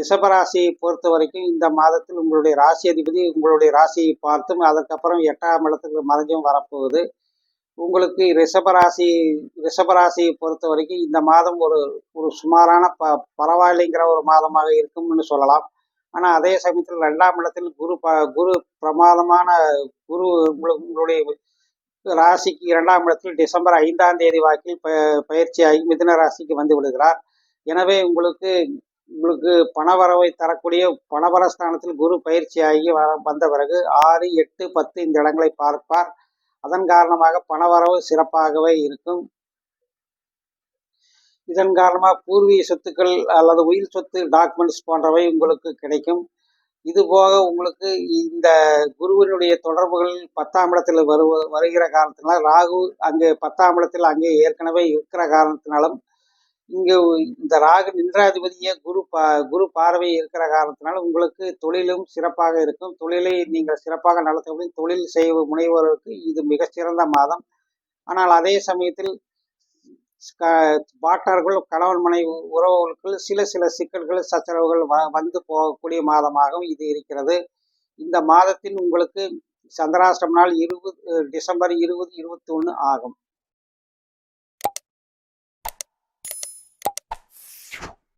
ரிஷபராசியை பொறுத்த வரைக்கும் இந்த மாதத்தில் உங்களுடைய ராசி அதிபதி உங்களுடைய ராசியை பார்த்தும் அதற்கப்புறம் 8ஆம் இடத்துக்கு மறைஞ்சும் வரப்போகுது. உங்களுக்கு ரிஷபராசியை பொறுத்த வரைக்கும் இந்த மாதம் ஒரு ஒரு சுமாரான பரவாயில்லைங்கிற ஒரு மாதமாக இருக்கும்னு சொல்லலாம். ஆனால் அதே சமயத்தில் 2ஆம் இடத்தில் குரு பிரமாதமான குரு உங்களுடைய ராசிக்கு 2ஆம் இடத்தில் டிசம்பர் 5ஆம் தேதி வாக்கில் பயிற்சியாகி மிதுன ராசிக்கு வந்து விடுகிறார். எனவே உங்களுக்கு பணவரவை தரக்கூடிய பணவரஸ்தானத்தில் குரு பயிற்சியாகி வந்த பிறகு 6, 8, 10 இந்த இடங்களை பார்ப்பார். அதன் காரணமாக பணவரவு சிறப்பாகவே இருக்கும். இதன் காரணமாக பூர்வீக சொத்துக்கள் அல்லது உயிர் சொத்து டாக்குமெண்ட்ஸ் போன்றவை உங்களுக்கு கிடைக்கும். இதுபோக உங்களுக்கு இந்த குருவினுடைய தொடர்புகள் 10ஆம் இடத்தில் வருகிற காரணத்தினால் ராகு அங்கே 10ஆம் இடத்தில் அங்கே ஏற்கனவே இருக்கிற காரணத்தினாலும் இங்கு இந்த ராகு நின்றாதிபதியே குரு பார்வை இருக்கிற காரணத்தினால் உங்களுக்கு தொழிலும் சிறப்பாக இருக்கும். தொழிலை நீங்கள் சிறப்பாக நடத்த முடியும். தொழில் செய்ய முனைவோருக்கு இது மிகச்சிறந்த மாதம். ஆனால் அதே சமயத்தில் பார்ட்னர்கள் கணவன் மனைவி உறவுகளுக்குள் சில சிக்கல்கள் சச்சரவுகள் வந்து போகக்கூடிய மாதமாகவும் இது இருக்கிறது. இந்த மாதத்தில் உங்களுக்கு சந்திராஷ்டம நாள் டிசம்பர் 20, 21 ஆகும்.